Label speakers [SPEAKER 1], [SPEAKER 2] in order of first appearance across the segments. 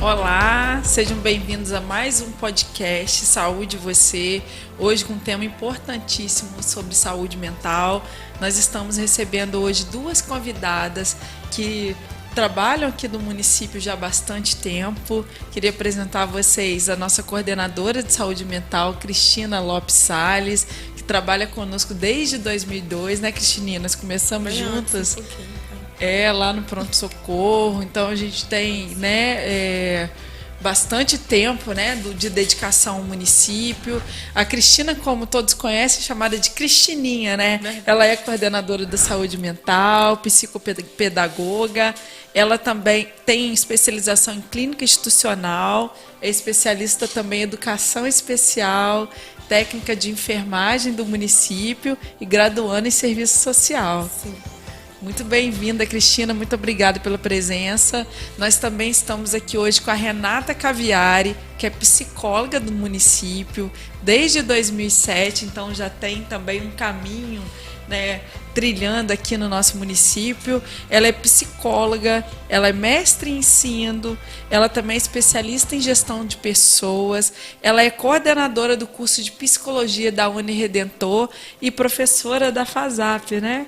[SPEAKER 1] Olá, sejam bem-vindos a mais um podcast Saúde Você. Hoje com um tema importantíssimo sobre saúde mental. Nós estamos recebendo hoje duas convidadas que trabalham aqui no município já há bastante tempo. Queria apresentar a vocês a nossa coordenadora de saúde mental, Cristina Lopes Salles, que trabalha conosco desde 2002, né, Cristininha? Nós começamos juntas. Lá no pronto-socorro, então a gente tem, né, bastante tempo, né, de dedicação ao município. A Cristina, como todos conhecem, é chamada de Cristininha, né? Ela é coordenadora da saúde mental, psicopedagoga. Ela também tem especialização em clínica institucional, é especialista também em educação especial, técnica de enfermagem do município e graduando em serviço social.
[SPEAKER 2] Sim.
[SPEAKER 1] Muito bem-vinda, Cristina, muito obrigada pela presença. Nós também estamos aqui hoje com a Renata Caviari, que é psicóloga do município desde 2007, então já tem também um caminho, né, trilhando aqui no nosso município. Ela é psicóloga, ela é mestre em ensino, ela também é especialista em gestão de pessoas, ela é coordenadora do curso de psicologia da Uniredentor e professora da FASAP, né?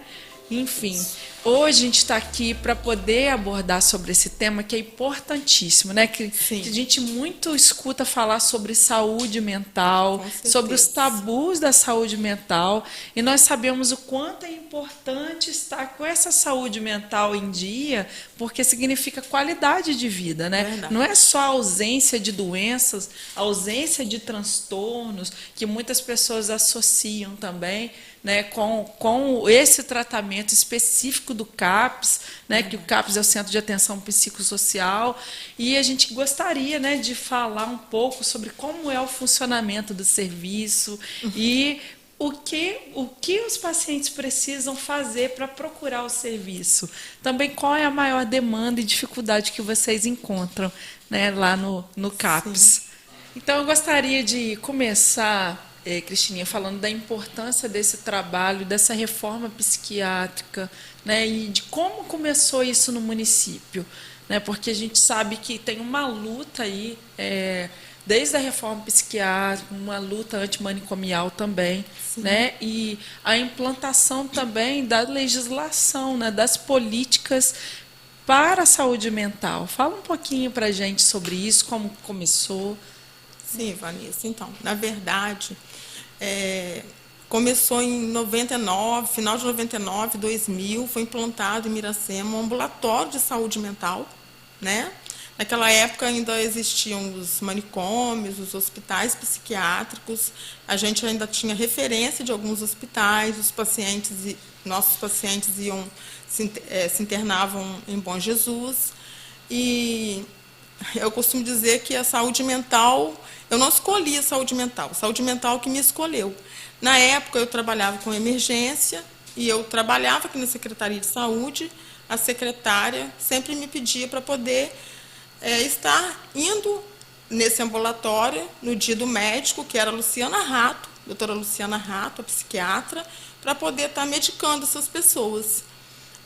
[SPEAKER 1] Enfim, hoje a gente está aqui para poder abordar sobre esse tema que é importantíssimo, né? Que a gente muito escuta falar sobre saúde mental, sobre os tabus da saúde mental, e nós sabemos o quanto é importante estar com essa saúde mental em dia, porque significa qualidade de vida, né?
[SPEAKER 2] Verdade.
[SPEAKER 1] Não é só a ausência de doenças, a ausência de transtornos, que muitas pessoas associam também, né, com esse tratamento específico do CAPS, né, que o CAPS é o Centro de Atenção Psicossocial, e a gente gostaria, né, de falar um pouco sobre como é o funcionamento do serviço e o que os pacientes precisam fazer para procurar o serviço. Também qual é a maior demanda e dificuldade que vocês encontram, né, lá no CAPS.
[SPEAKER 2] Sim.
[SPEAKER 1] Então, eu gostaria de começar, Cristininha, falando da importância desse trabalho, dessa reforma psiquiátrica, né, e de como começou isso no município, né, porque a gente sabe que tem uma luta aí, desde a reforma psiquiátrica, uma luta antimanicomial também, né, e a implantação também da legislação, né, das políticas para a saúde mental. Fala um pouquinho para a gente sobre isso, como começou.
[SPEAKER 2] Sim, Vanessa. Então, na verdade, começou em 99, final de 99, 2000, foi implantado em Miracema um ambulatório de saúde mental, né? Naquela época ainda existiam os manicômios, os hospitais psiquiátricos, a gente ainda tinha referência de alguns hospitais, nossos pacientes se internavam em Bom Jesus, e eu costumo dizer que a saúde mental, eu não escolhi a saúde mental que me escolheu. Na época eu trabalhava com emergência e eu trabalhava aqui na Secretaria de Saúde, a secretária sempre me pedia para poder estar indo nesse ambulatório no dia do médico, que era a Luciana Rato, doutora Luciana Rato, a psiquiatra, para poder estar medicando essas pessoas.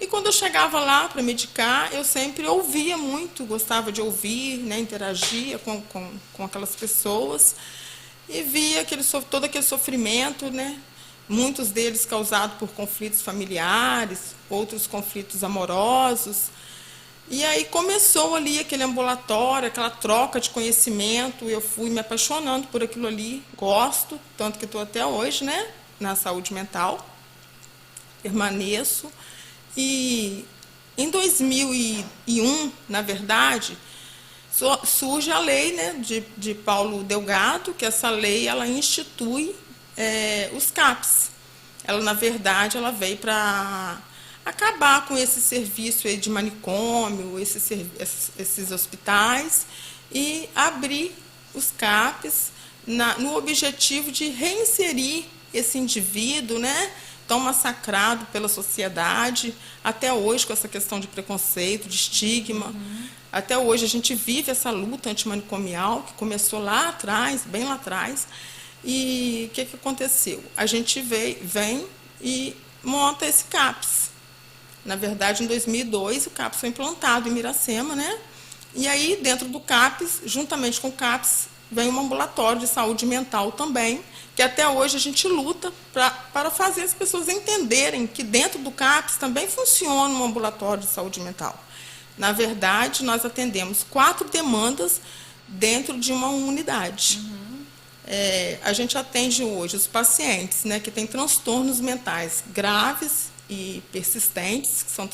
[SPEAKER 2] E quando eu chegava lá para medicar, eu sempre ouvia muito, gostava de ouvir, né, interagia com aquelas pessoas e via todo aquele sofrimento, né, muitos deles causados por conflitos familiares, outros conflitos amorosos. E aí começou ali aquele ambulatório, aquela troca de conhecimento, eu fui me apaixonando por aquilo ali, gosto, tanto que estou até hoje, né, na saúde mental, permaneço. E em 2001, na verdade, surge a lei, né, de Paulo Delgado, que essa lei ela institui os CAPs. Ela, na verdade, ela veio para acabar com esse serviço aí de manicômio, esses hospitais, e abrir os CAPs no objetivo de reinserir esse indivíduo, né, tão massacrado pela sociedade, até hoje com essa questão de preconceito, de estigma. Até hoje a gente vive essa luta antimanicomial, que começou lá atrás, bem lá atrás. E o que aconteceu? A gente vem e monta esse CAPS. Na verdade, em 2002, o CAPS foi implantado em Miracema, né? E aí, dentro do CAPS, juntamente com o CAPS, vem um ambulatório de saúde mental também, que até hoje a gente luta para fazer as pessoas entenderem que dentro do CAPS também funciona um ambulatório de saúde mental. Na verdade, nós atendemos 4 demandas dentro de uma unidade. A gente atende hoje os pacientes, né, que têm transtornos mentais graves e persistentes, que são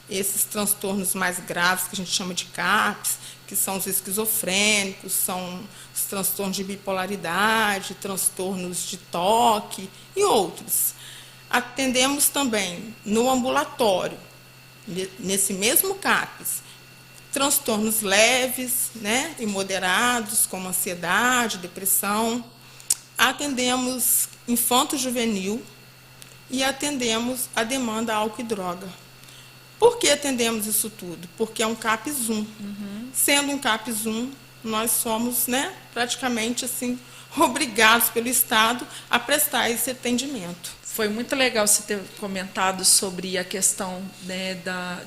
[SPEAKER 2] esses transtornos mais graves que a gente chama de CAPS, que são os esquizofrênicos, são os transtornos de bipolaridade, transtornos de toque e outros. Atendemos também no ambulatório, nesse mesmo CAPS, transtornos leves, né, e moderados, como ansiedade, depressão. Atendemos infanto-juvenil e atendemos a demanda álcool e droga. Por que atendemos isso tudo? Porque é um CAPS 1. Sendo um CAPS 1, nós somos, né, praticamente assim, obrigados pelo Estado a prestar esse atendimento.
[SPEAKER 1] Foi muito legal você ter comentado sobre a questão, né,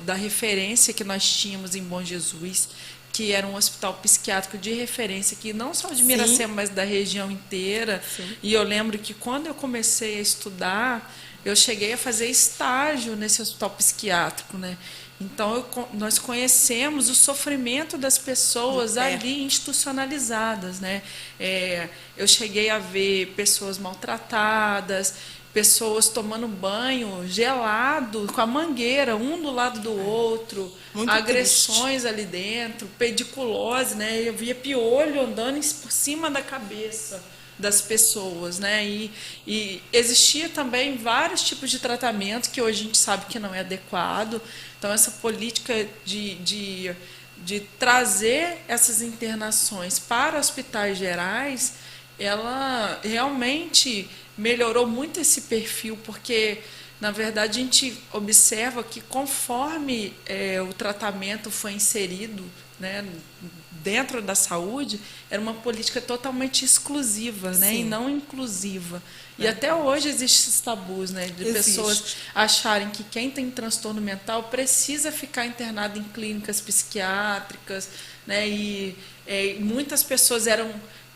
[SPEAKER 1] da referência que nós tínhamos em Bom Jesus, que era um hospital psiquiátrico de referência, que não só de Miracema, mas da região inteira. Sim. E eu lembro que quando eu comecei a estudar, eu cheguei a fazer estágio nesse hospital psiquiátrico, né? Então, nós conhecemos o sofrimento das pessoas ali institucionalizadas, né? Eu cheguei a ver pessoas maltratadas, pessoas tomando banho gelado, com a mangueira, um do lado do outro, muito agressões triste ali dentro, pediculose, né? Eu via piolho andando por cima da cabeça das pessoas, né? E existia também vários tipos de tratamento que hoje a gente sabe que não é adequado. Então, essa política de trazer essas internações para hospitais gerais, ela realmente melhorou muito esse perfil, porque, na verdade, a gente observa que conforme o tratamento foi inserido, né, dentro da saúde, era uma política totalmente exclusiva, né, e não inclusiva. E até hoje existem esses tabus, né, de pessoas acharem que quem tem transtorno mental precisa ficar internado em clínicas psiquiátricas, né, e muitas pessoas eram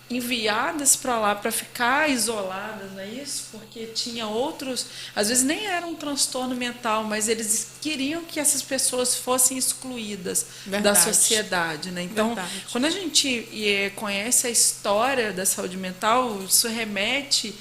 [SPEAKER 1] enviadas para lá para ficar isoladas, não é isso? Porque tinha outros, às vezes nem era um transtorno mental, mas eles queriam que essas pessoas fossem excluídas da sociedade, né? Então, quando a gente conhece a história da saúde mental, isso remete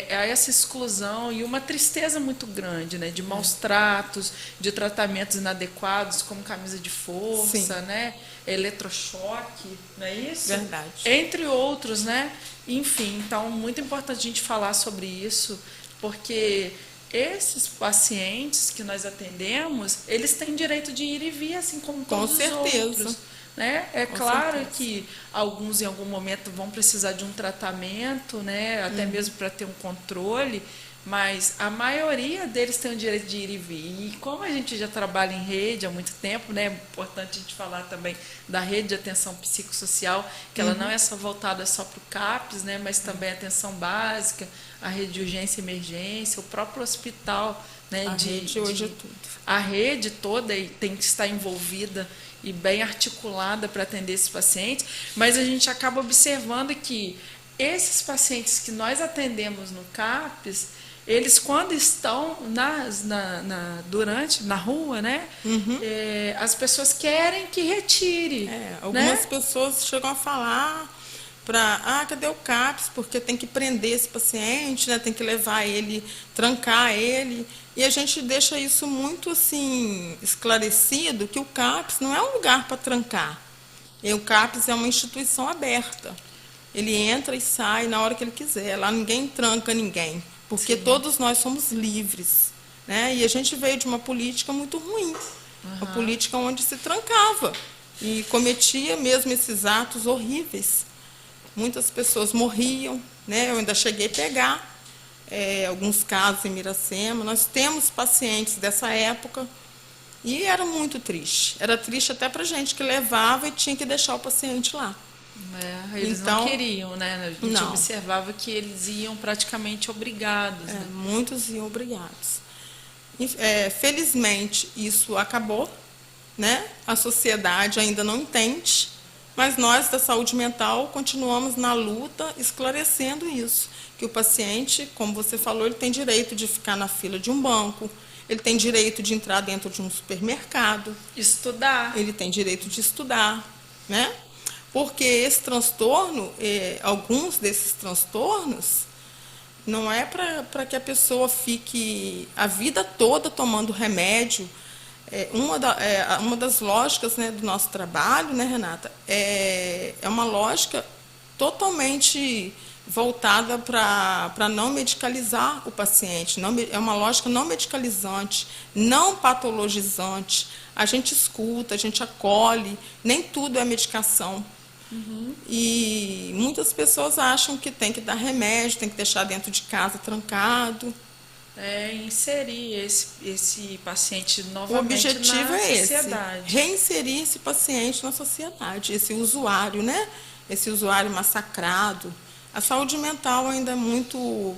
[SPEAKER 1] a essa exclusão e uma tristeza muito grande, né? De maus tratos, de tratamentos inadequados, como camisa de força, né? Eletrochoque, não é isso?
[SPEAKER 2] Verdade.
[SPEAKER 1] Entre outros, né? Enfim, então, muito importante a gente falar sobre isso, porque esses pacientes que nós atendemos, eles têm direito de ir e vir, assim como todos os outros. Né? É claro que alguns em algum momento vão precisar de um tratamento, né? Até mesmo para ter um controle, mas a maioria deles tem o direito de ir e vir. E como a gente já trabalha em rede há muito tempo, né? É importante a gente falar também da rede de atenção psicossocial, que ela não é só voltada só para o CAPS, né? Mas também a atenção básica, a rede de urgência e emergência, o próprio hospital, né?
[SPEAKER 2] Hoje é tudo.
[SPEAKER 1] A rede toda tem que estar envolvida e bem articulada para atender esses pacientes, mas a gente acaba observando que esses pacientes que nós atendemos no CAPS, eles quando estão na rua, né, as pessoas querem que retire.
[SPEAKER 2] Algumas pessoas chegam a falar cadê o CAPS? Porque tem que prender esse paciente, né? Tem que levar ele, trancar ele. E a gente deixa isso muito assim esclarecido, que o CAPS não é um lugar para trancar. E o CAPS é uma instituição aberta. Ele entra e sai na hora que ele quiser. Lá ninguém tranca ninguém, porque todos nós somos livres, né? E a gente veio de uma política muito ruim, uma política onde se trancava e cometia mesmo esses atos horríveis. Muitas pessoas morriam, né? Eu ainda cheguei a pegar alguns casos em Miracema. Nós temos pacientes dessa época e era muito triste. Era triste até para a gente que levava e tinha que deixar o paciente lá.
[SPEAKER 1] Eles não queriam, né? A gente observava que eles iam praticamente obrigados. Né?
[SPEAKER 2] Muitos iam obrigados. Felizmente, isso acabou, né? A sociedade ainda não entende, mas nós da saúde mental continuamos na luta esclarecendo isso, que o paciente, como você falou, ele tem direito de ficar na fila de um banco, ele tem direito de entrar dentro de um supermercado,
[SPEAKER 1] Estudar.
[SPEAKER 2] ele tem direito de estudar, né? Porque esse transtorno, alguns desses transtornos, não é para que a pessoa fique a vida toda tomando remédio. Uma das lógicas, né, do nosso trabalho, né, Renata, é uma lógica totalmente voltada para não medicalizar o paciente. É uma lógica não medicalizante, não patologizante. A gente escuta, a gente acolhe, nem tudo é medicação. E muitas pessoas acham que tem que dar remédio, tem que deixar dentro de casa trancado.
[SPEAKER 1] Inserir esse paciente
[SPEAKER 2] O
[SPEAKER 1] novamente
[SPEAKER 2] objetivo
[SPEAKER 1] na
[SPEAKER 2] é
[SPEAKER 1] sociedade.
[SPEAKER 2] esse, reinserir esse paciente na sociedade, esse usuário, né? Esse usuário massacrado. A saúde mental ainda é muito...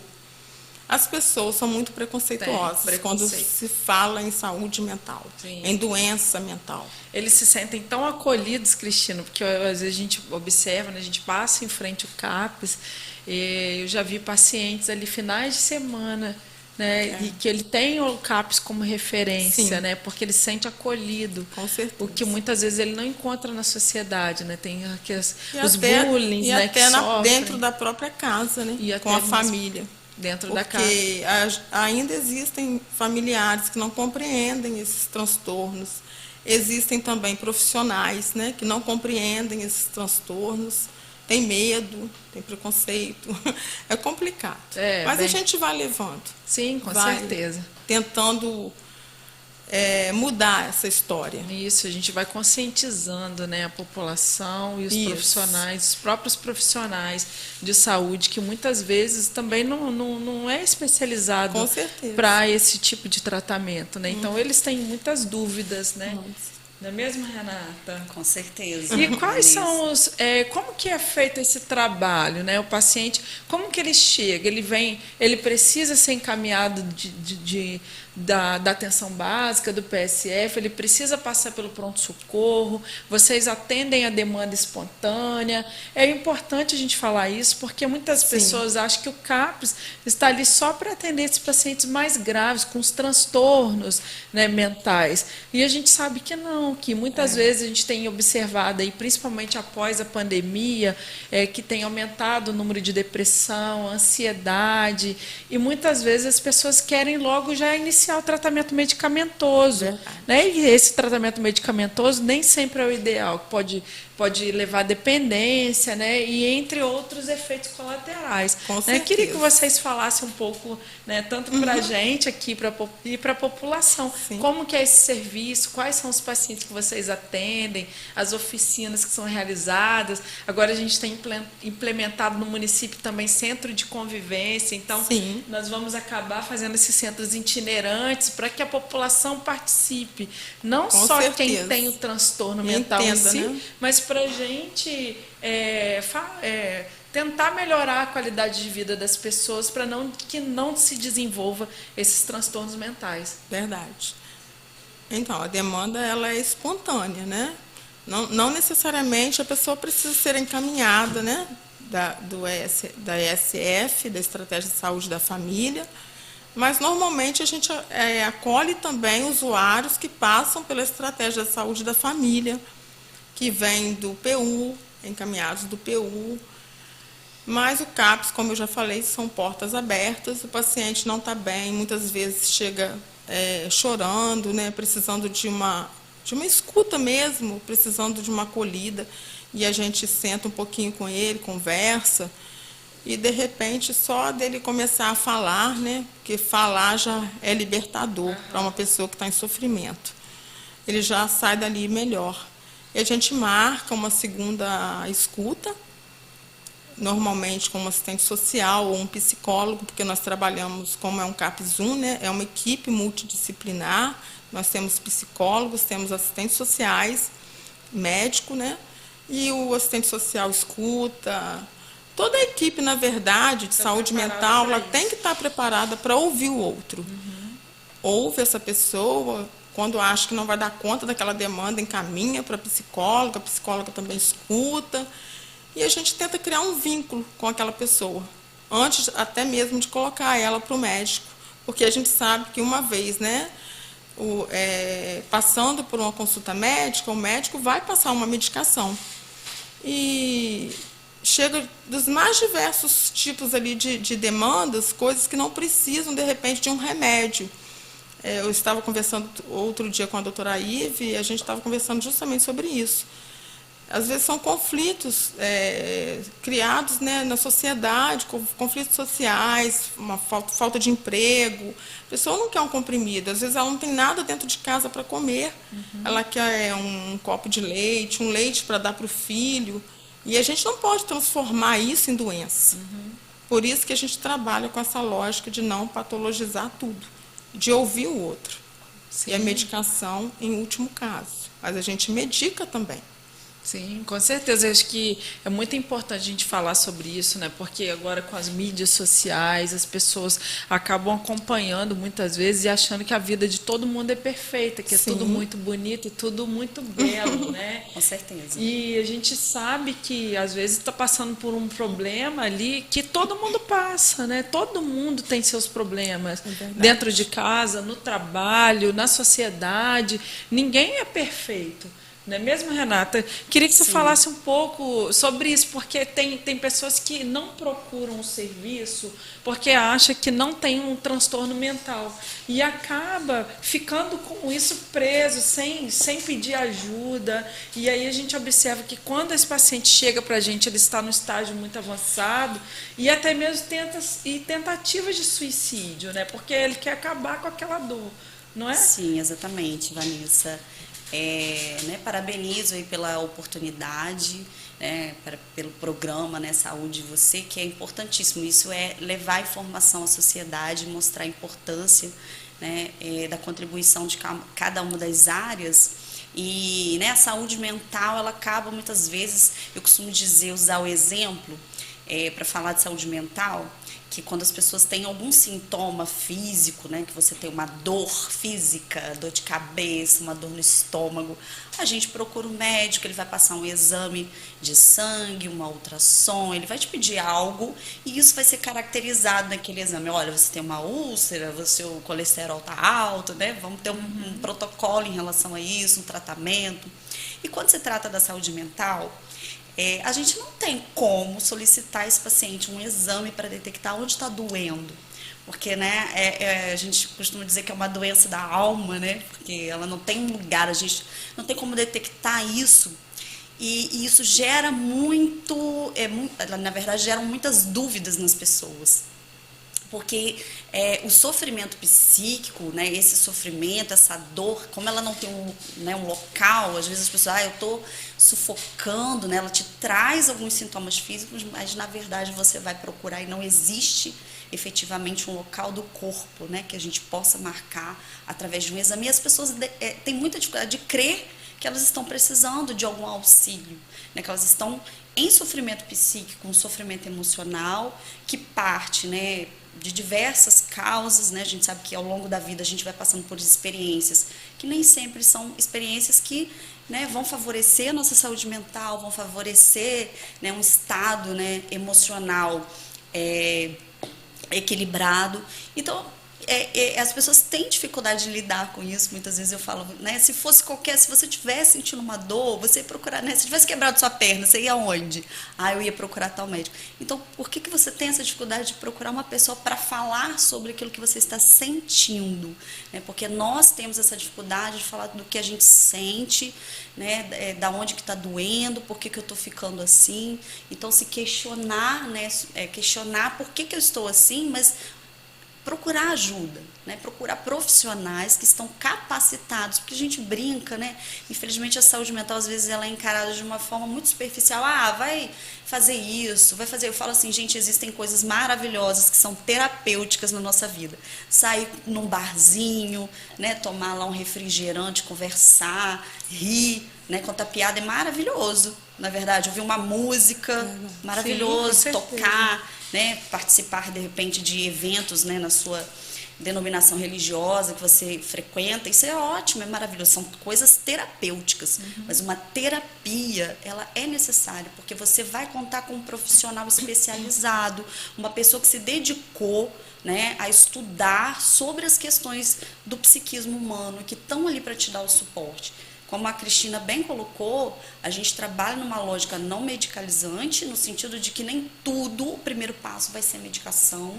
[SPEAKER 2] As pessoas são muito preconceituosas quando se fala em saúde mental,
[SPEAKER 1] Sim.
[SPEAKER 2] em doença mental.
[SPEAKER 1] Eles se sentem tão acolhidos, Cristina, porque às vezes a gente observa, né, a gente passa em frente ao CAPS, eu já vi pacientes ali finais de semana, né, e que ele tem o CAPS como referência, né, porque ele se sente acolhido.
[SPEAKER 2] Com certeza.
[SPEAKER 1] O que muitas vezes ele não encontra na sociedade, né, tem os
[SPEAKER 2] até,
[SPEAKER 1] bullying,
[SPEAKER 2] e
[SPEAKER 1] né,
[SPEAKER 2] até
[SPEAKER 1] que sofrem.
[SPEAKER 2] dentro da própria casa, né,
[SPEAKER 1] E
[SPEAKER 2] com a família.
[SPEAKER 1] Dentro da casa.
[SPEAKER 2] Porque ainda existem familiares que não compreendem esses transtornos. Existem também profissionais, né, que não compreendem esses transtornos, tem medo, tem preconceito. É complicado. Mas a gente vai levando.
[SPEAKER 1] Sim, com certeza.
[SPEAKER 2] Tentando mudar essa história.
[SPEAKER 1] Isso, a gente vai conscientizando, né, a população e os profissionais, os próprios profissionais de saúde, que muitas vezes também não é especializado para esse tipo de tratamento, né? Então, eles têm muitas dúvidas, né? Não é mesmo, Renata?
[SPEAKER 3] Com certeza.
[SPEAKER 1] E quais são os... como que é feito esse trabalho, né? O paciente, como que ele chega? Ele precisa ser encaminhado da atenção básica, do PSF, ele precisa passar pelo pronto-socorro, vocês atendem a demanda espontânea. É importante a gente falar isso, porque muitas pessoas acham que o CAPS está ali só para atender esses pacientes mais graves, com os transtornos, né, mentais. E a gente sabe que não, que muitas vezes a gente tem observado, aí, principalmente após a pandemia, que tem aumentado o número de depressão, ansiedade, e muitas vezes as pessoas querem logo já iniciar o tratamento medicamentoso, né? E esse tratamento medicamentoso nem sempre é o ideal, pode levar à dependência, né? E entre outros efeitos colaterais.
[SPEAKER 2] Com
[SPEAKER 1] né? Queria que vocês falassem um pouco, né, tanto para a gente aqui e para a população, como que é esse serviço, quais são os pacientes que vocês atendem, as oficinas que são realizadas. Agora a gente tem implementado no município também centro de convivência, então nós vamos acabar fazendo esses centros itinerantes para que a população participe, não só quem tem o transtorno mental em si, né? Mas para a gente tentar melhorar a qualidade de vida das pessoas para que não se desenvolva esses transtornos mentais.
[SPEAKER 2] Verdade. Então, a demanda ela é espontânea, né? Não necessariamente a pessoa precisa ser encaminhada, né, da ESF, da Estratégia de Saúde da Família, mas normalmente a gente acolhe também usuários que passam pela Estratégia de Saúde da Família, que vêm do PU, encaminhados do PU. Mas o CAPS, como eu já falei, são portas abertas, o paciente não está bem, muitas vezes chega chorando, né, precisando de uma escuta mesmo, precisando de uma acolhida, e a gente senta um pouquinho com ele, conversa, e de repente só dele começar a falar, né, porque falar já é libertador para uma pessoa que está em sofrimento. Ele já sai dali melhor. E a gente marca uma segunda escuta, normalmente com um assistente social ou um psicólogo, porque nós trabalhamos, como é um CAPS 1, né, é uma equipe multidisciplinar, nós temos psicólogos, temos assistentes sociais, médico, né, e o assistente social escuta. Toda a equipe, na verdade, de saúde mental, ela tem que estar preparada para ouvir o outro. Ouve essa pessoa, Quando acha que não vai dar conta daquela demanda, encaminha para a psicóloga também escuta. E a gente tenta criar um vínculo com aquela pessoa, antes até mesmo de colocar ela para o médico. Porque a gente sabe que uma vez, né, passando por uma consulta médica, o médico vai passar uma medicação. E chega dos mais diversos tipos ali de demandas, coisas que não precisam, de repente, de um remédio. Eu estava conversando outro dia com a doutora Ive e a gente estava conversando justamente sobre isso. Às vezes são conflitos criados, né, na sociedade, conflitos sociais, uma falta de emprego. A pessoa não quer um comprimido, às vezes ela não tem nada dentro de casa para comer. Ela quer um copo de leite, um leite para dar para o filho. E a gente não pode transformar isso em doença. Por isso que a gente trabalha com essa lógica de não patologizar tudo, de ouvir o outro. Sim. E a medicação em último caso. Mas a gente medica também.
[SPEAKER 1] Sim, com certeza. Eu acho que é muito importante a gente falar sobre isso, né? Porque agora com as mídias sociais, as pessoas acabam acompanhando muitas vezes e achando que a vida de todo mundo é perfeita, que
[SPEAKER 2] Sim.
[SPEAKER 1] é tudo muito bonito e tudo muito belo, né?
[SPEAKER 3] Com certeza.
[SPEAKER 1] E a gente sabe que às vezes está passando por um problema ali que todo mundo passa, né? Todo mundo tem seus problemas dentro de casa, no trabalho, na sociedade. Ninguém é perfeito. Não é mesmo, Renata? Queria que você falasse um pouco sobre isso, porque tem pessoas que não procuram o serviço porque acham que não tem um transtorno mental e acaba ficando com isso preso, sem pedir ajuda. E aí a gente observa que quando esse paciente chega para a gente, ele está no estágio muito avançado e até mesmo tentativas de suicídio, né? Porque ele quer acabar com aquela dor, não é?
[SPEAKER 3] Sim, exatamente, Vanessa. Parabenizo aí pela oportunidade, pelo programa, né, Saúde de Você, que é importantíssimo. Isso é levar informação à sociedade, mostrar a importância, né, da contribuição de cada uma das áreas. E, né, a saúde mental, ela acaba muitas vezes, eu costumo dizer, usar o exemplo para falar de saúde mental, que quando as pessoas têm algum sintoma físico, né, que você tem uma dor física, dor de cabeça, uma dor no estômago, a gente procura o médico, ele vai passar um exame de sangue, uma ultrassom, ele vai te pedir algo e isso vai ser caracterizado naquele exame. Olha, você tem uma úlcera, o colesterol está alto, né? Vamos ter um protocolo em relação a isso, um tratamento. E quando se trata da saúde mental, a gente não tem como solicitar a esse paciente um exame para detectar onde está doendo, porque, né, a gente costuma dizer que é uma doença da alma, né, porque ela não tem um lugar, a gente não tem como detectar isso, e isso gera na verdade, geram muitas dúvidas nas pessoas. Porque o sofrimento psíquico, né, esse sofrimento, essa dor, como ela não tem um local, às vezes as pessoas, eu estou sufocando, né, ela te traz alguns sintomas físicos, mas na verdade você vai procurar e não existe efetivamente um local do corpo, né, que a gente possa marcar através de um exame. E as pessoas têm muita dificuldade de crer que elas estão precisando de algum auxílio, né, que elas estão em sofrimento psíquico, um sofrimento emocional que parte, né, de diversas causas, né? A gente sabe que ao longo da vida a gente vai passando por experiências que nem sempre são experiências que, né, vão favorecer a nossa saúde mental, vão favorecer, né, um estado, né, emocional equilibrado. Então, as pessoas têm dificuldade de lidar com isso. Muitas vezes eu falo, né, se você tivesse sentindo uma dor, você ia procurar, né, se tivesse quebrado sua perna, você ia onde? Eu ia procurar tal médico. Então, por que você tem essa dificuldade de procurar uma pessoa para falar sobre aquilo que você está sentindo? Né? Porque nós temos essa dificuldade de falar do que a gente sente, né, da onde que está doendo, por que eu estou ficando assim. Então, se questionar, né, questionar por que eu estou assim, mas procurar ajuda, né? Procurar profissionais que estão capacitados, porque a gente brinca, né? Infelizmente a saúde mental às vezes ela é encarada de uma forma muito superficial. Vai fazer isso, vai fazer. Eu falo assim, gente, existem coisas maravilhosas que são terapêuticas na nossa vida. Sair num barzinho, né? Tomar lá um refrigerante, conversar, rir, né? Contar piada é maravilhoso. Na verdade, ouvir uma música, maravilhoso,
[SPEAKER 1] sim,
[SPEAKER 3] tocar, né, participar de repente de eventos, né, denominação religiosa que você frequenta, isso é ótimo, é maravilhoso, são coisas terapêuticas, mas uma terapia, ela é necessária, porque você vai contar com um profissional especializado, uma pessoa que se dedicou, né, a estudar sobre as questões do psiquismo humano, que estão ali para te dar o suporte. Como a Cristina bem colocou, a gente trabalha numa lógica não medicalizante, no sentido de que nem tudo, o primeiro passo vai ser medicação.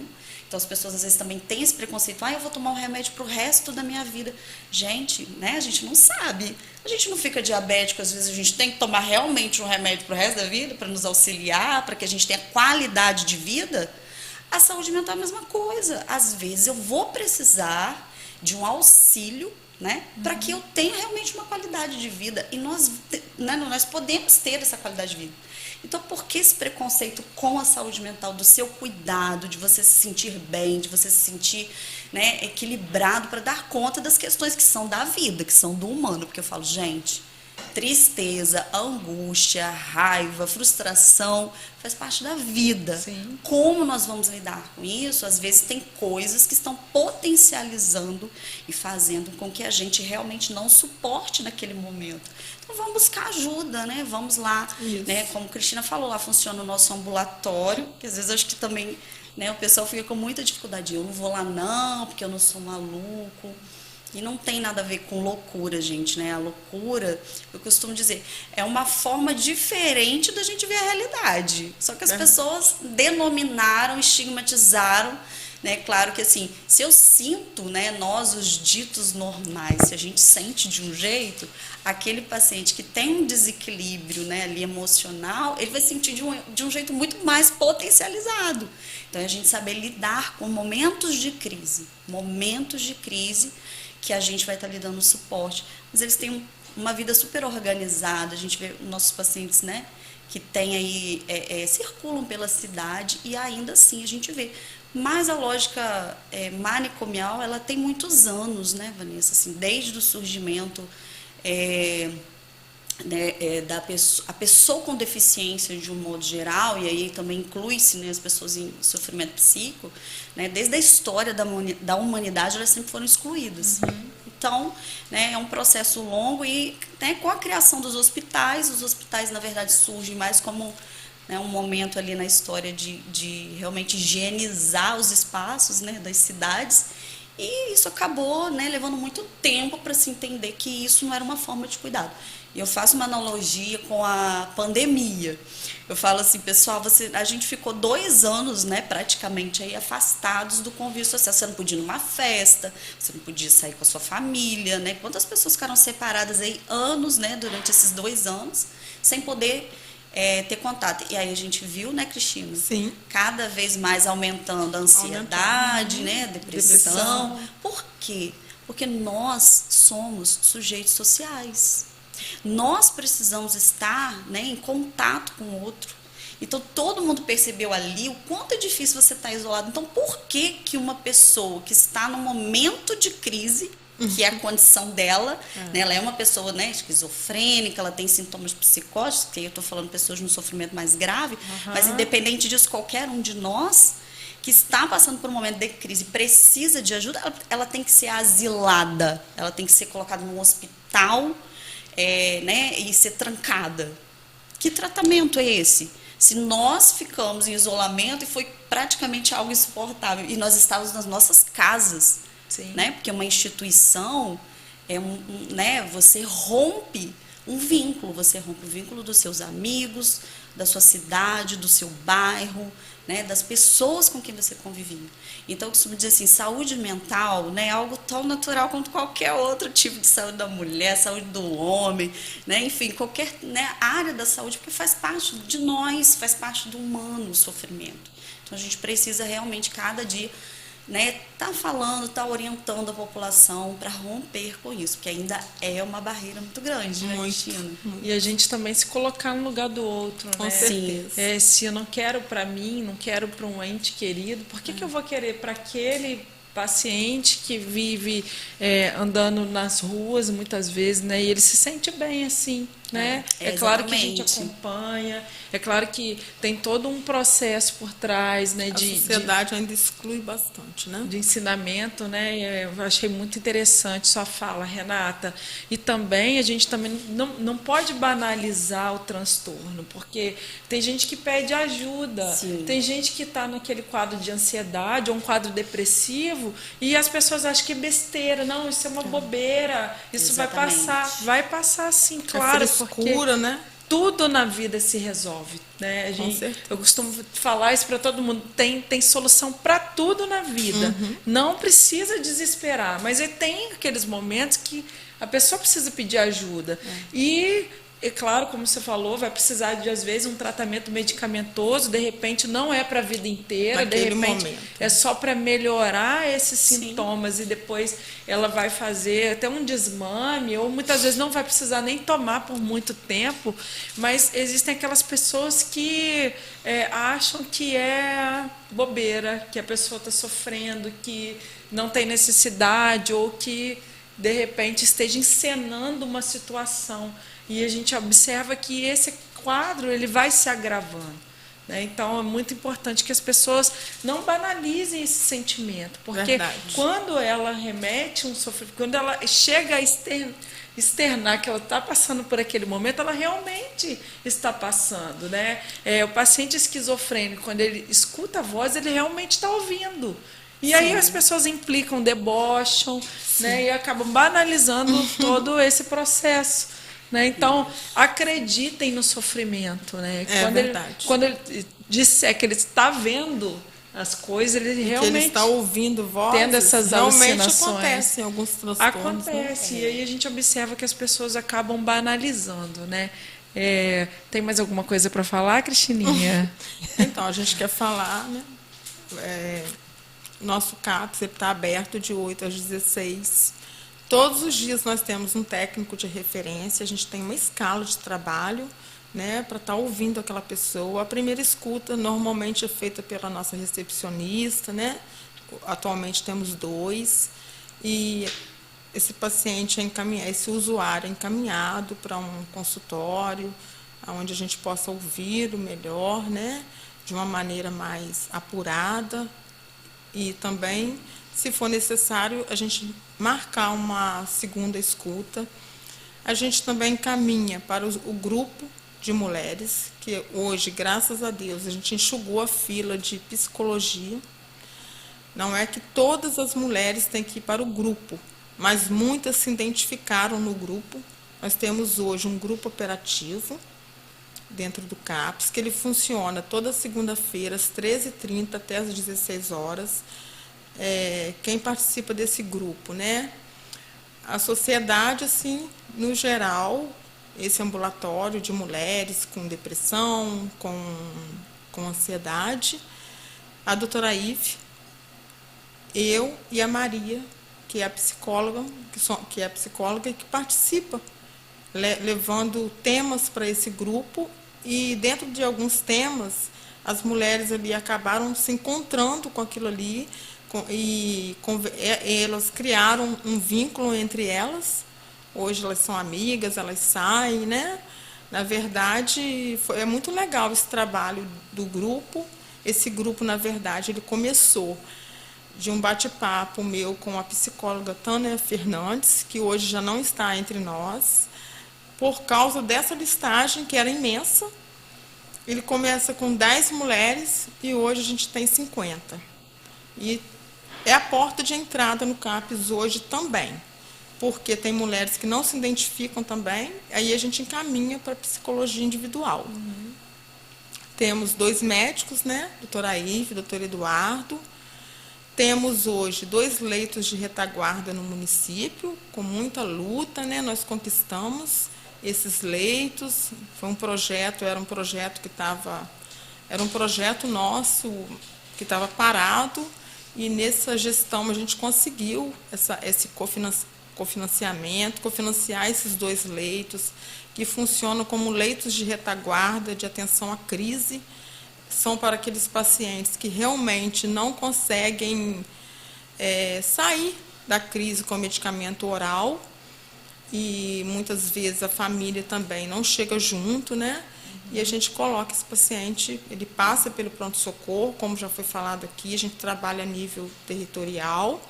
[SPEAKER 3] Então, as pessoas às vezes também têm esse preconceito, eu vou tomar um remédio para o resto da minha vida. Gente, né, a gente não sabe. A gente não fica diabético, às vezes a gente tem que tomar realmente um remédio para o resto da vida, para nos auxiliar, para que a gente tenha qualidade de vida. A saúde mental é a mesma coisa. Às vezes eu vou precisar de um auxílio, né, para que eu tenha realmente uma qualidade de vida, e nós podemos ter essa qualidade de vida. Então, por que esse preconceito com a saúde mental, do seu cuidado, de você se sentir bem, de você se sentir, né, equilibrado para dar conta das questões que são da vida, que são do humano? Porque eu falo, gente, tristeza, angústia, raiva, frustração, faz parte da vida.
[SPEAKER 1] Sim.
[SPEAKER 3] Como nós vamos lidar com isso? Às vezes tem coisas que estão potencializando e fazendo com que a gente realmente não suporte naquele momento. Então vamos buscar ajuda, né? Vamos lá, né? Como a Cristina falou, lá funciona o nosso ambulatório, que às vezes acho que também, né, o pessoal fica com muita dificuldade. Eu não vou lá não, porque eu não sou maluco. E não tem nada a ver com loucura, gente, né? A loucura, eu costumo dizer, é uma forma diferente da gente ver a realidade. Só que as pessoas denominaram, estigmatizaram, né? Claro que assim, se eu sinto, né, nós os ditos normais, se a gente sente de um jeito, aquele paciente que tem um desequilíbrio, né, ali emocional, ele vai sentir de um jeito muito mais potencializado. Então, a gente saber lidar com momentos de crise, que a gente vai estar lhe dando suporte. Mas eles têm uma vida super organizada, a gente vê nossos pacientes, né, que tem aí, circulam pela cidade, e ainda assim a gente vê. Mas a lógica manicomial, ela tem muitos anos, né, Vanessa? Assim, desde o surgimento a pessoa com deficiência de um modo geral, e aí também inclui-se, né, as pessoas em sofrimento psíquico, né, desde a história da humanidade, elas sempre foram excluídas. Então, né, é um processo longo, e, né, com a criação dos hospitais, os hospitais, na verdade, surgem mais como, né, um momento ali na história de realmente higienizar os espaços, né, das cidades, e isso acabou, né, levando muito tempo para se entender que isso não era uma forma de cuidado. E eu faço uma analogia com a pandemia. Eu falo assim, pessoal, a gente ficou 2 anos, né, praticamente aí afastados do convívio social. Você não podia ir numa festa, você não podia sair com a sua família, né? Quantas pessoas ficaram separadas aí anos, né, durante esses 2 anos, sem poder ter contato. E aí a gente viu, né, Cristina?
[SPEAKER 2] Sim.
[SPEAKER 3] Cada vez mais aumentando a ansiedade, né, depressão. Por quê? Porque nós somos sujeitos sociais. Nós precisamos estar, né, em contato com o outro. Então, todo mundo percebeu ali o quanto é difícil você estar isolado. Então, por que uma pessoa que está num momento de crise, que é a condição dela, né, ela é uma pessoa, né, esquizofrênica, ela tem sintomas psicóticos, que eu estou falando pessoas no sofrimento mais grave, mas independente disso, qualquer um de nós que está passando por um momento de crise, precisa de ajuda, ela tem que ser asilada, ela tem que ser colocada num hospital, né, e ser trancada. Que tratamento é esse? Se nós ficamos em isolamento e foi praticamente algo insuportável, e nós estávamos nas nossas casas, né, porque uma instituição, né, você rompe um vínculo, você rompe o vínculo dos seus amigos, da sua cidade, do seu bairro, né, das pessoas com quem você convivia. Então, eu costumo dizer assim, saúde mental, né, é algo tão natural quanto qualquer outro tipo de saúde da mulher, saúde do homem, né, enfim, qualquer, né, área da saúde, porque faz parte de nós, faz parte do humano o sofrimento. Então, a gente precisa realmente, cada dia, né, tá falando, tá orientando a população para romper com isso, porque ainda é uma barreira muito grande, né, Cristina?
[SPEAKER 1] E a gente também se colocar no lugar do outro, né?
[SPEAKER 2] Com certeza.
[SPEAKER 1] Se eu não quero para mim, não quero para um ente querido, por que eu vou querer para aquele paciente que vive andando nas ruas muitas vezes, né? E ele se sente bem assim. né? É claro que a gente
[SPEAKER 3] exatamente.
[SPEAKER 1] acompanha, é claro que tem todo um processo por trás, né,
[SPEAKER 2] A sociedade ainda exclui bastante, né?
[SPEAKER 1] de ensinamento, né? Eu achei muito interessante sua fala, Renata. E também a gente também não pode banalizar o transtorno, porque tem gente que pede ajuda,
[SPEAKER 3] Sim,
[SPEAKER 1] tem gente que está naquele quadro de ansiedade ou um quadro depressivo e as pessoas acham que é besteira, não, isso é uma bobeira, isso
[SPEAKER 3] exatamente.
[SPEAKER 1] vai passar sim,
[SPEAKER 2] É
[SPEAKER 1] claro, porque
[SPEAKER 2] frescura, né?
[SPEAKER 1] tudo na vida se resolve, né?
[SPEAKER 2] Com certeza.
[SPEAKER 1] Eu costumo falar isso para todo mundo. Tem solução para tudo na vida. Não precisa desesperar, mas tem aqueles momentos que a pessoa precisa pedir ajuda. E é claro, como você falou, vai precisar de às vezes um tratamento medicamentoso. De repente não é para a vida inteira. De
[SPEAKER 2] Naquele
[SPEAKER 1] repente
[SPEAKER 2] momento.
[SPEAKER 1] é só para melhorar esses
[SPEAKER 3] Sim.
[SPEAKER 1] sintomas e depois ela vai fazer até um desmame, ou muitas vezes não vai precisar nem tomar por muito tempo, mas existem aquelas pessoas que acham que é bobeira, que a pessoa está sofrendo, que não tem necessidade, ou que de repente esteja encenando uma situação. E a gente observa que esse quadro ele vai se agravando. Né? Então, é muito importante que as pessoas não banalizem esse sentimento, porque
[SPEAKER 2] Verdade.
[SPEAKER 1] quando ela remete um sofrimento, quando ela chega a externar que ela está passando por aquele momento, ela realmente está passando. Né? O paciente esquizofrênico, quando ele escuta a voz, ele realmente está ouvindo. E aí as pessoas implicam, debocham, né, e acabam banalizando todo esse processo. Né? Então, acreditem no sofrimento. Né?
[SPEAKER 2] É verdade.
[SPEAKER 1] Quando ele disser que ele está vendo as coisas, ele
[SPEAKER 2] Que
[SPEAKER 1] realmente
[SPEAKER 2] ele está ouvindo vozes,
[SPEAKER 1] tendo essas
[SPEAKER 2] realmente
[SPEAKER 1] alucinações.
[SPEAKER 2] acontece em alguns transtornos.
[SPEAKER 1] Acontece,
[SPEAKER 2] Né?
[SPEAKER 1] e aí a gente observa que as pessoas acabam banalizando. Né? Tem mais alguma coisa para falar, Cristininha?
[SPEAKER 2] Então, a gente quer falar, né? Nosso CAPS está aberto de 8 às 16. Todos os dias nós temos um técnico de referência, a gente tem uma escala de trabalho, né, para estar ouvindo aquela pessoa. A primeira escuta normalmente é feita pela nossa recepcionista, né? Atualmente temos 2, e esse paciente esse usuário é encaminhado para um consultório, onde a gente possa ouvi-lo melhor, né, de uma maneira mais apurada. E também, se for necessário, a gente marcar uma segunda escuta. A gente também encaminha para o grupo de mulheres, que hoje, graças a Deus, a gente enxugou a fila de psicologia. Não é que todas as mulheres têm que ir para o grupo, mas muitas se identificaram no grupo. Nós temos hoje um grupo operativo dentro do CAPS, que ele funciona toda segunda-feira, às 13h30 até às 16 horas. Quem participa desse grupo, né? A sociedade, assim, no geral, esse ambulatório de mulheres com depressão, com ansiedade, a doutora Ive, eu e a Maria, que é a psicóloga, e que participa, levando temas para esse grupo, e dentro de alguns temas, as mulheres ali acabaram se encontrando com aquilo ali, e elas criaram um vínculo entre elas. Hoje elas são amigas, elas saem, né? Na verdade, é muito legal esse trabalho do grupo. Esse grupo, na verdade, ele começou de um bate-papo meu com a psicóloga Tânia Fernandes, que hoje já não está entre nós, por causa dessa listagem que era imensa. Ele começa com 10 mulheres e hoje a gente tem 50. E é a porta de entrada no CAPS hoje também, porque tem mulheres que não se identificam também, aí a gente encaminha para a psicologia individual. Temos 2 médicos, né? Doutora Ive, doutor Eduardo. Temos hoje 2 leitos de retaguarda no município, com muita luta, né? Nós conquistamos esses leitos. Foi um projeto, era um projeto nosso que estava parado, e nessa gestão a gente conseguiu esse cofinanciamento, cofinanciar esses 2 leitos, que funcionam como leitos de retaguarda de atenção à crise. São para aqueles pacientes que realmente não conseguem sair da crise com medicamento oral. e muitas vezes a família também não chega junto, né? E a gente coloca esse paciente, ele passa pelo pronto-socorro, como já foi falado aqui, a gente trabalha a nível territorial.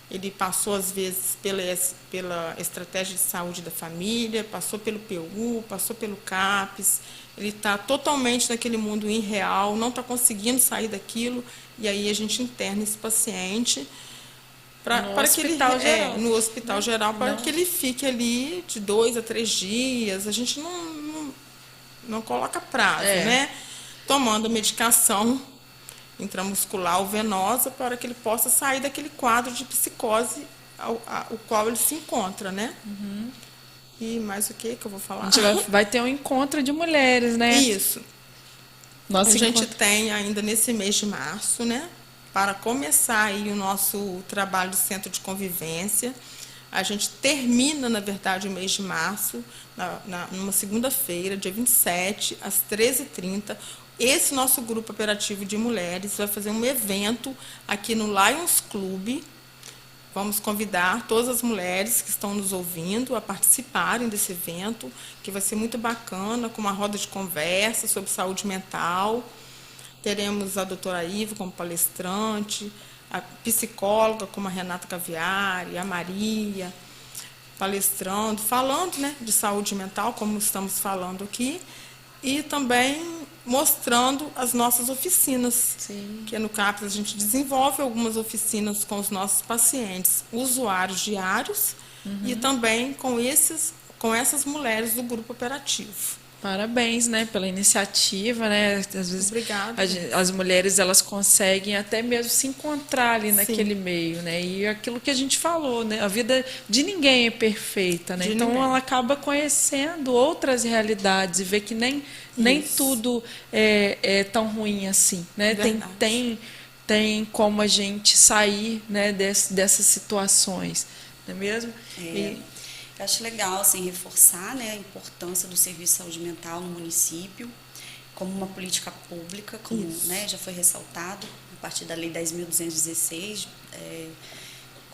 [SPEAKER 2] Ele passou, às vezes, pela estratégia de saúde da família, passou pelo PU, passou pelo CAPES. Ele está totalmente naquele mundo irreal, não está conseguindo sair daquilo, e aí a gente interna esse paciente para que ele no hospital geral, para que ele fique ali de 2 a 3 dias. A gente não coloca prazo, né? Tomando medicação intramuscular ou venosa para que ele possa sair daquele quadro de psicose o qual ele se encontra, né? E mais o que eu vou falar?
[SPEAKER 1] A gente vai ter um encontro de mulheres, né?
[SPEAKER 2] Isso. A gente tem ainda nesse mês de março, né? Para começar aí o nosso trabalho de centro de convivência. A gente termina, na verdade, o mês de março, numa segunda-feira, dia 27, às 13h30. Esse nosso grupo operativo de mulheres vai fazer um evento aqui no Lions Club. Vamos convidar todas as mulheres que estão nos ouvindo a participarem desse evento, que vai ser muito bacana, com uma roda de conversa sobre saúde mental. Teremos a doutora Iva como palestrante, a psicóloga como a Renata Caviari, a Maria, palestrando, falando, né, de saúde mental, como estamos falando aqui, e também mostrando as nossas oficinas.
[SPEAKER 1] Sim.
[SPEAKER 2] Que no CAPES a gente desenvolve algumas oficinas com os nossos pacientes, usuários diários, e também com essas mulheres do grupo operativo.
[SPEAKER 1] Parabéns, né, pela iniciativa, né? Às vezes
[SPEAKER 2] Obrigada.
[SPEAKER 1] as mulheres elas conseguem até mesmo se encontrar ali naquele meio, né? E aquilo que a gente falou, né? A vida de ninguém é perfeita, né? Então ela acaba conhecendo outras realidades e vê que nem tudo é tão ruim assim, né? Tem como a gente sair, né, dessas situações, não é mesmo?
[SPEAKER 3] Eu acho legal assim, reforçar, né, a importância do serviço de saúde mental no município como uma política pública, como, né, já foi ressaltado a partir da Lei 10.216,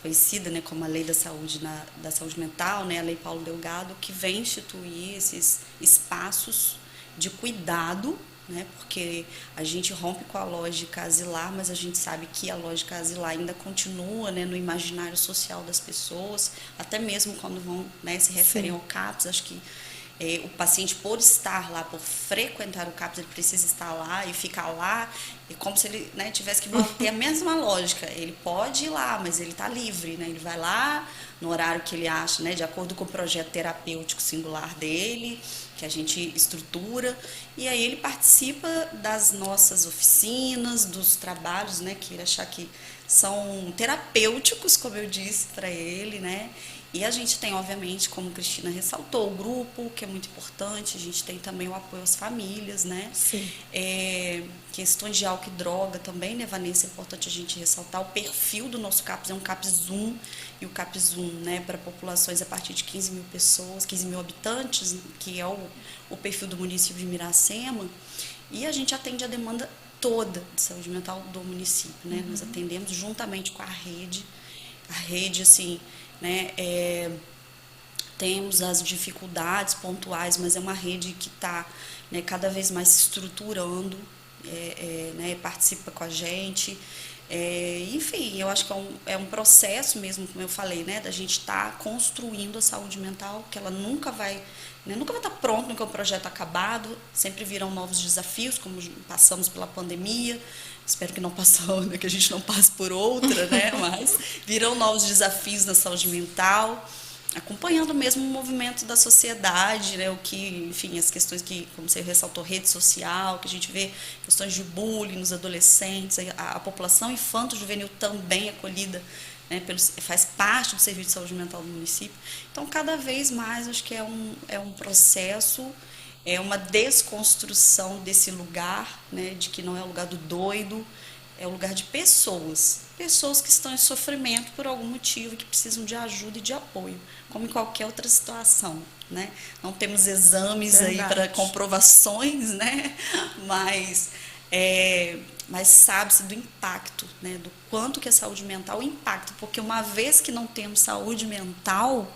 [SPEAKER 3] conhecida, né, como a Lei da Saúde Mental, né, a Lei Paulo Delgado, que vem instituir esses espaços de cuidado, né, porque a gente rompe com a lógica asilar, mas a gente sabe que a lógica asilar ainda continua, né, no imaginário social das pessoas, até mesmo quando vão, né, se referem ao CAPS. Acho que o paciente, por estar lá, por frequentar o CAPS, ele precisa estar lá e ficar lá, é como se ele, né, tivesse que manter a mesma lógica. Ele pode ir lá, mas ele está livre, né, ele vai lá no horário que ele acha, né, de acordo com o projeto terapêutico singular dele, que a gente estrutura, e aí ele participa das nossas oficinas, dos trabalhos, né, que ele achar que são terapêuticos, como eu disse para ele, né, e a gente tem, obviamente, como Cristina ressaltou, o grupo, que é muito importante, a gente tem também o apoio às famílias, né, questões de álcool e droga também, né, Vanessa, é importante a gente ressaltar, o perfil do nosso CAPS é um CAPS 1, e o CAPS 1, né, para populações a partir de 15 mil pessoas, 15 mil habitantes, que é o perfil do município de Miracema, e a gente atende a demanda toda de saúde mental do município, né? Nós atendemos juntamente com a rede, assim, né, temos as dificuldades pontuais, mas é uma rede que está, né, cada vez mais se estruturando, né, participa com a gente. Enfim, eu acho que é um processo mesmo, como eu falei, né, da gente estar construindo a saúde mental, que ela nunca vai estar pronto, nunca é um projeto acabado, sempre virão novos desafios, como passamos pela pandemia, espero que não passamos, né, que a gente não passe por outra, né, mas virão novos desafios na saúde mental, acompanhando mesmo o movimento da sociedade, né, o que, enfim, as questões que, como você ressaltou, rede social, que a gente vê questões de bullying nos adolescentes, a população infanto-juvenil também acolhida, né, faz parte do serviço de saúde mental do município. Então, cada vez mais, acho que é um processo, é uma desconstrução desse lugar, né, de que não é o lugar do doido, é o lugar de pessoas que estão em sofrimento por algum motivo, que precisam de ajuda e de apoio, como em qualquer outra situação, né? Não temos exames aí para comprovações, né? Mas sabe-se do impacto, né? Do quanto que a saúde mental impacta, porque uma vez que não temos saúde mental,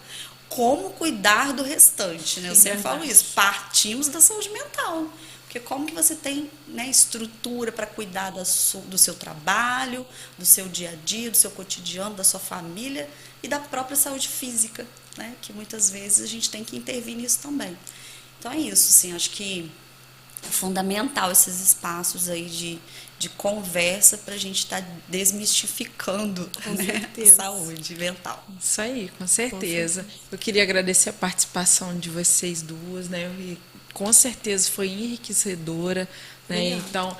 [SPEAKER 3] como cuidar do restante, né? Eu sempre falo
[SPEAKER 1] Verdade.
[SPEAKER 3] isso, partimos da saúde mental. Porque como que você tem, né, estrutura para cuidar do seu trabalho, do seu dia a dia, do seu cotidiano, da sua família e da própria saúde física, né? Que muitas vezes a gente tem que intervir nisso também. Então é isso, assim, acho que é fundamental esses espaços aí de conversa para a gente estar desmistificando,
[SPEAKER 2] Com
[SPEAKER 3] né, a
[SPEAKER 2] certeza.
[SPEAKER 3] saúde mental.
[SPEAKER 1] Isso aí, com certeza. Eu queria agradecer a participação de vocês duas, né? E com certeza foi enriquecedora, né?
[SPEAKER 2] Obrigada.
[SPEAKER 1] Então,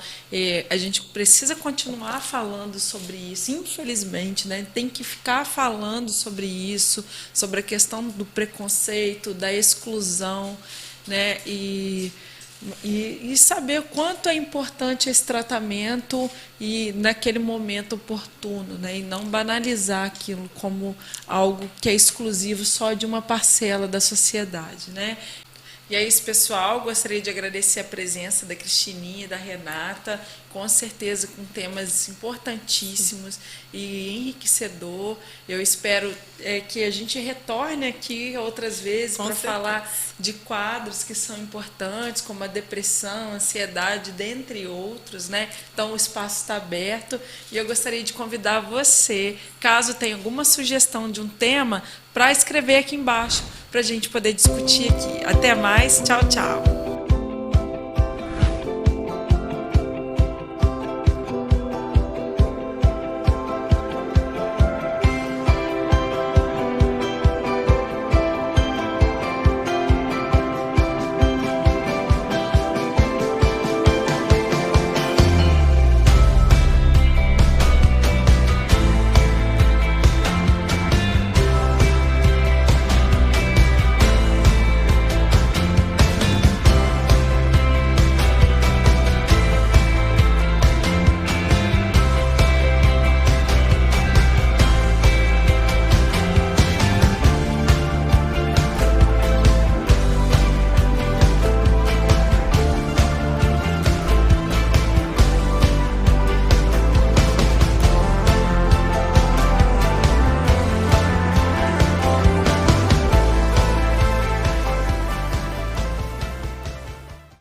[SPEAKER 1] a gente precisa continuar falando sobre isso, infelizmente, né? Tem que ficar falando sobre isso, sobre a questão do preconceito, da exclusão, né? E saber o quanto é importante esse tratamento e naquele momento oportuno, né? E não banalizar aquilo como algo que é exclusivo só de uma parcela da sociedade, né? E é isso, pessoal. Gostaria de agradecer a presença da Cristininha e da Renata, com certeza com temas importantíssimos e enriquecedor. Eu espero que a gente retorne aqui outras vezes
[SPEAKER 2] Com
[SPEAKER 1] para
[SPEAKER 2] certeza.
[SPEAKER 1] falar de quadros que são importantes, como a depressão, a ansiedade, dentre outros, né? Então o espaço está aberto e eu gostaria de convidar você, caso tenha alguma sugestão de um tema, para escrever aqui embaixo, para a gente poder discutir aqui. Até mais, tchau, tchau.